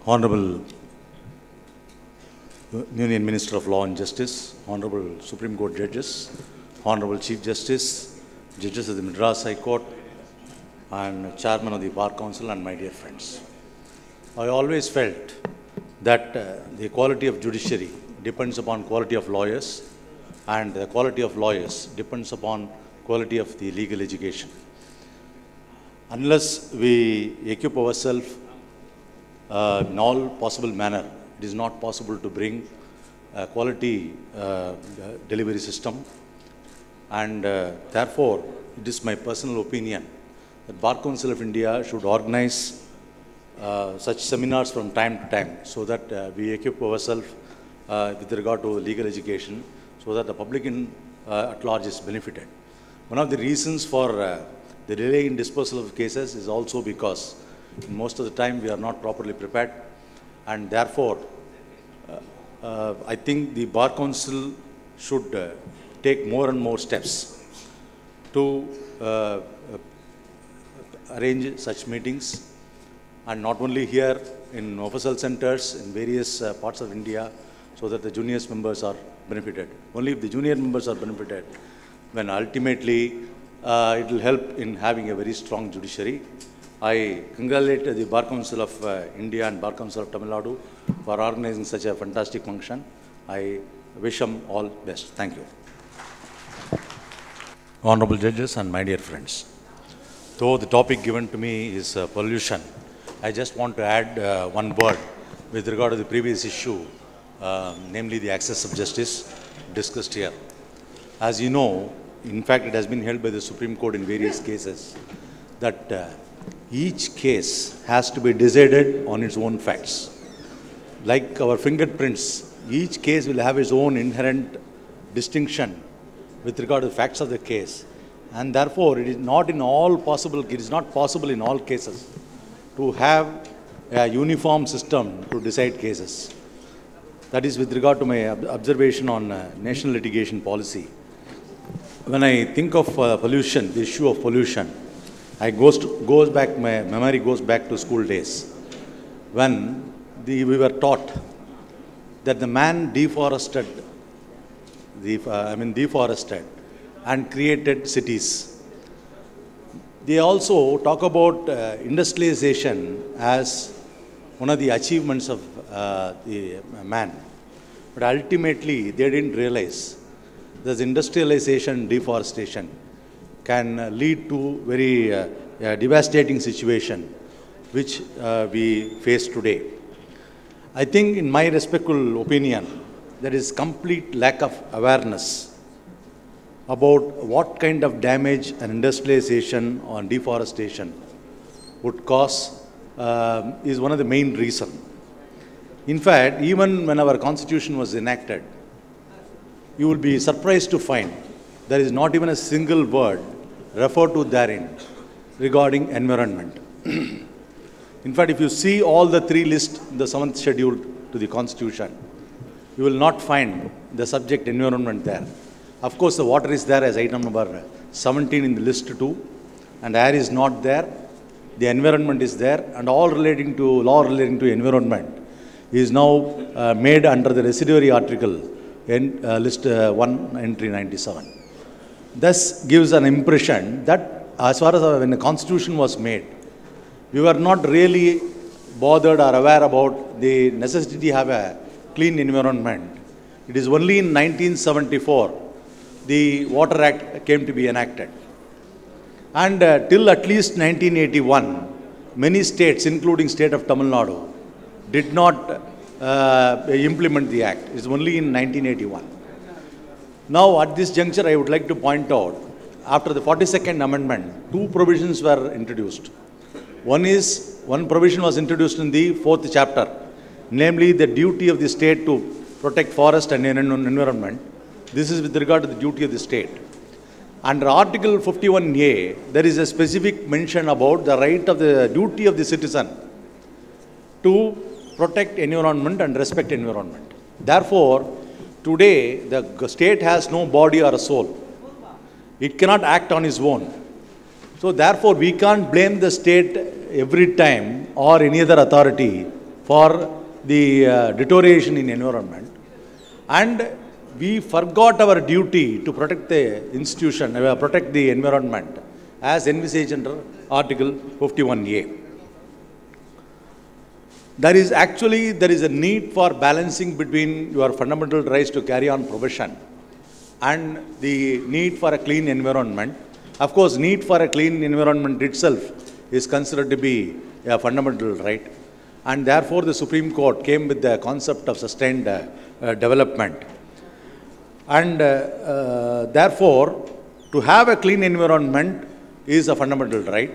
Honorable Union Minister of Law and Justice, Honorable Supreme Court Judges, Honorable Chief Justice, Judges of the Madras High Court, and Chairman of the Bar Council, and my dear friends. I always felt that the quality of judiciary depends upon quality of lawyers, and the quality of lawyers depends upon quality of the legal education. Unless we equip ourselves in all possible manner, it is not possible to bring a quality delivery system, and therefore it is my personal opinion that Bar Council of India should organize such seminars from time to time so that we equip ourselves with regard to legal education so that the public at large is benefited. One of the reasons for the delay in disposal of cases is also because most of the time we are not properly prepared, and therefore I think the Bar Council should take more and more steps to arrange such meetings, and not only here in official centers in various parts of India, so that the junior members are benefited. Only if the junior members are benefited, when ultimately it will help in having a very strong judiciary. I congratulate the Bar Council of India and Bar Council of Tamil Nadu for organizing such a fantastic function. I wish them all best. Thank you. Honorable judges and my dear friends, though the topic given to me is pollution, I just want to add one word with regard to the previous issue, namely the access of justice discussed here. As you know, in fact, it has been held by the Supreme Court in various cases that each case has to be decided on its own facts. Like our fingerprints, each case will have its own inherent distinction with regard to the facts of the case, and therefore it is not possible in all cases to have a uniform system to decide cases. That is with regard to my observation on national litigation policy. When I think of pollution, the issue of pollution, my memory goes back to school days, when we were taught that the man deforested and created cities. They also talk about industrialization as one of the achievements of the man. But ultimately, they didn't realize that industrialization, deforestation can lead to very devastating situation which we face today. I think, in my respectful opinion, there is complete lack of awareness about what kind of damage an industrialization or deforestation would cause is one of the main reasons. In fact, even when our constitution was enacted, you will be surprised to find there is not even a single word referred to therein regarding environment. In fact, if you see all the three lists in the 7th schedule to the constitution, you will not find the subject environment there. Of course, the water is there as item number 17 in the list 2, and air is not there. The environment is there, and all relating to law relating to environment is now made under the residuary article in list 1 entry 97. Thus gives an impression that as far as when the constitution was made, we were not really bothered or aware about the necessity to have a clean environment. It is only in 1974 the Water Act came to be enacted. And till at least 1981, many states, including state of Tamil Nadu, did not implement the act. It's only in 1981. Now, at this juncture, I would like to point out, after the 42nd Amendment, 2 provisions were introduced. One provision was introduced in the 4th chapter, namely the duty of the state to protect forest and environment. This is with regard to the duty of the state. Under Article 51A, there is a specific mention about the right of the duty of the citizen to protect environment and respect environment. Therefore, today the state has no body or a soul. It cannot act on its own. So therefore, we can't blame the state every time or any other authority for the deterioration in environment, and we forgot our duty to protect the institution, protect the environment as envisaged under Article 51A. There is a need for balancing between your fundamental rights to carry on profession and the need for a clean environment. Of course, need for a clean environment itself is considered to be a fundamental right, and therefore the Supreme Court came with the concept of sustained development. And therefore, to have a clean environment is a fundamental right,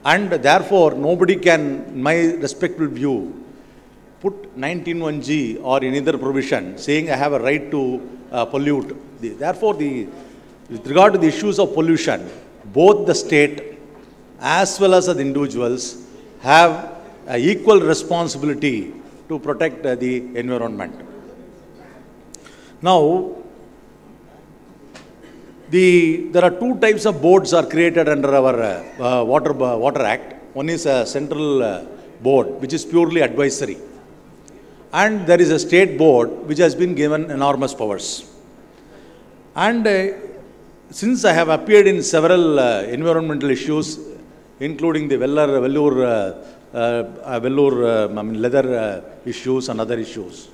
and therefore nobody can, in my respectful view, put 19(1)(g) or any other provision saying I have a right to pollute. Therefore, with regard to the issues of pollution, both the state as well as the individuals have an equal responsibility to protect the environment. Now, there are two types of boards are created under our Water Act. One is a central board, which is purely advisory. And there is a state board, which has been given enormous powers. And since I have appeared in several environmental issues, including the leather issues and other issues,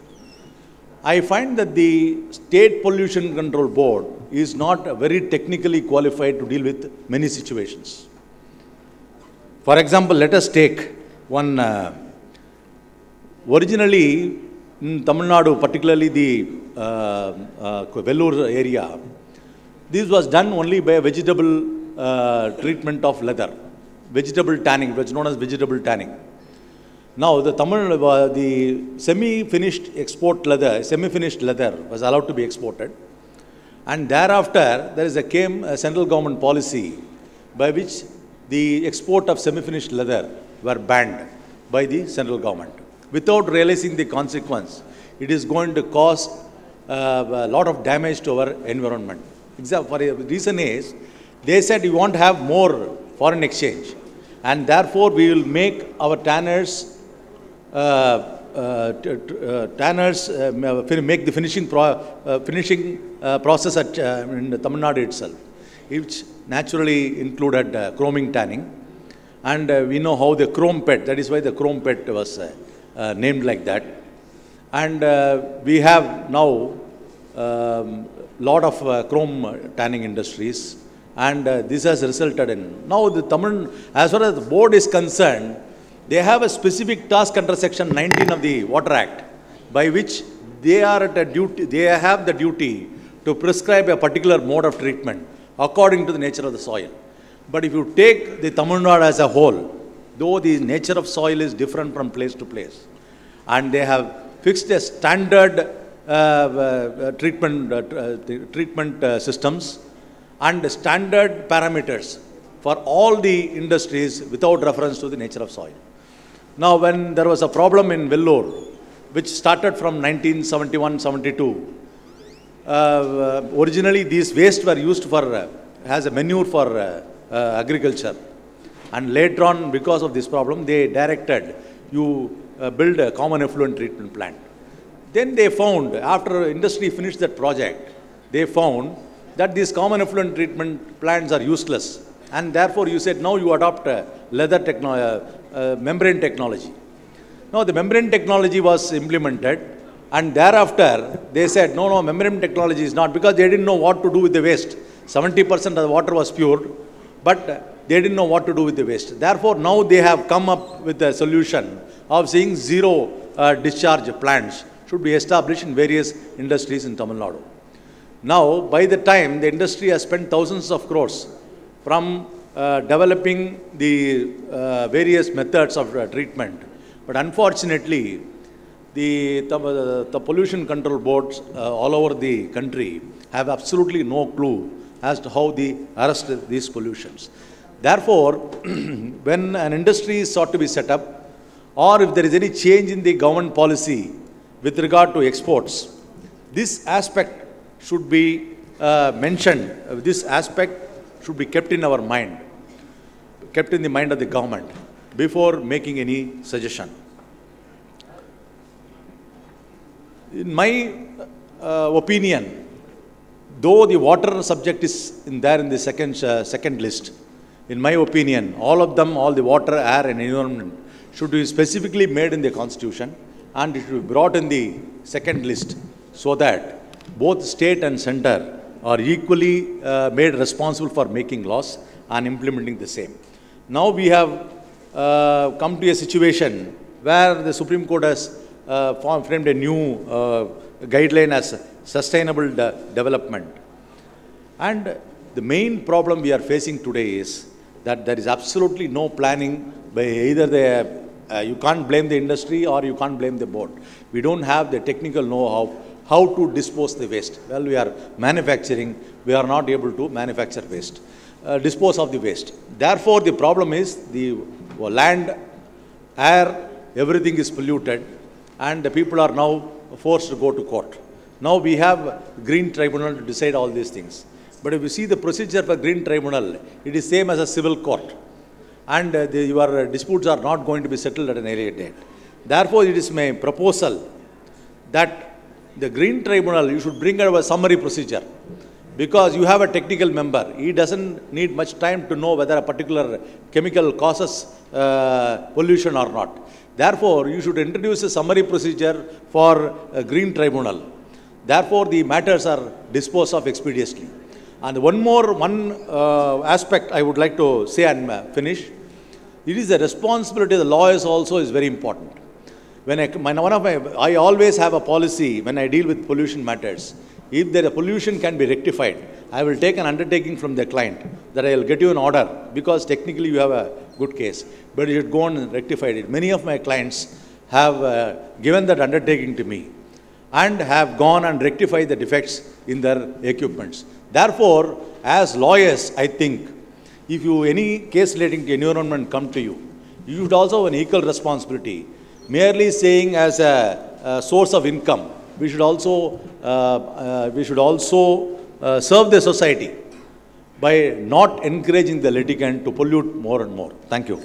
I find that the State Pollution Control Board is not very technically qualified to deal with many situations. For example, let us take one, originally in Tamil Nadu, particularly the Vellore area, this was done only by vegetable treatment of leather, vegetable tanning, which is known as vegetable tanning. Now, the semi-finished leather was allowed to be exported, and thereafter there came a central government policy by which the export of semi-finished leather were banned by the central government. Without realizing the consequence, it is going to cause a lot of damage to our environment. For a reason is, they said we want to have more foreign exchange, and therefore we will make our tanners make the finishing process in Tamil Nadu itself, which naturally included chroming tanning. And we know how the chrome pet, that is why the chrome pet was named like that. And we have now lot of chrome tanning industries, and this has resulted in, now the as far as the board is concerned, they have a specific task under Section 19 of the Water Act, by which they have the duty to prescribe a particular mode of treatment according to the nature of the soil. But if you take the Tamil Nadu as a whole, though the nature of soil is different from place to place, and they have fixed a standard treatment systems and standard parameters for all the industries without reference to the nature of soil. Now, when there was a problem in Vellore, which started from 1971-72, originally these wastes were used as a manure for agriculture. And later on, because of this problem, they directed you build a common effluent treatment plant. Then they found, after industry finished that project, they found that these common effluent treatment plants are useless. And therefore, you said, now you adopt membrane technology. Now, the membrane technology was implemented, and thereafter, they said, no, membrane technology is not, because they didn't know what to do with the waste. 70% of the water was pure, but they didn't know what to do with the waste. Therefore, now they have come up with a solution of saying zero discharge plants should be established in various industries in Tamil Nadu. Now, by the time, the industry has spent thousands of crores from developing the various methods of treatment. But unfortunately, the pollution control boards all over the country have absolutely no clue as to how they arrest these pollutions. Therefore, when an industry is sought to be set up, or if there is any change in the government policy with regard to exports, this aspect should be mentioned. This aspect should be kept in our mind, kept in the mind of the government before making any suggestion. In my opinion, though the water subject is in the second list, in my opinion, all of them, all the water, air and environment should be specifically made in the constitution and it should be brought in the second list so that both state and center are equally made responsible for making laws and implementing the same. Now we have come to a situation where the Supreme Court has framed a new guideline as sustainable development. And the main problem we are facing today is that there is absolutely no planning by either you can't blame the industry or you can't blame the board. We don't have the technical know-how how to dispose the waste. Well, we are manufacturing, we are not able to manufacture waste, dispose of the waste. Therefore, the problem is the land, air, everything is polluted and the people are now forced to go to court. Now we have Green Tribunal to decide all these things. But if you see the procedure for Green Tribunal, it is same as a civil court. And your disputes are not going to be settled at an earlier date. Therefore, it is my proposal that the Green Tribunal, you should bring out a summary procedure. Because you have a technical member, he doesn't need much time to know whether a particular chemical causes pollution or not. Therefore, you should introduce a summary procedure for a Green Tribunal. Therefore, the matters are disposed of expeditiously. And one aspect I would like to say and finish. It is the responsibility of the lawyers also is very important. I always have a policy when I deal with pollution matters. If the pollution can be rectified, I will take an undertaking from the client that I will get you an order because technically you have a good case. But you should go on and rectify it. Many of my clients have given that undertaking to me and have gone and rectified the defects in their equipments. Therefore, as lawyers, I think, if any case relating to environment come to you, you should also have an equal responsibility. Merely saying as a source of income, we should also serve the society by not encouraging the litigant to pollute more and more. Thank you.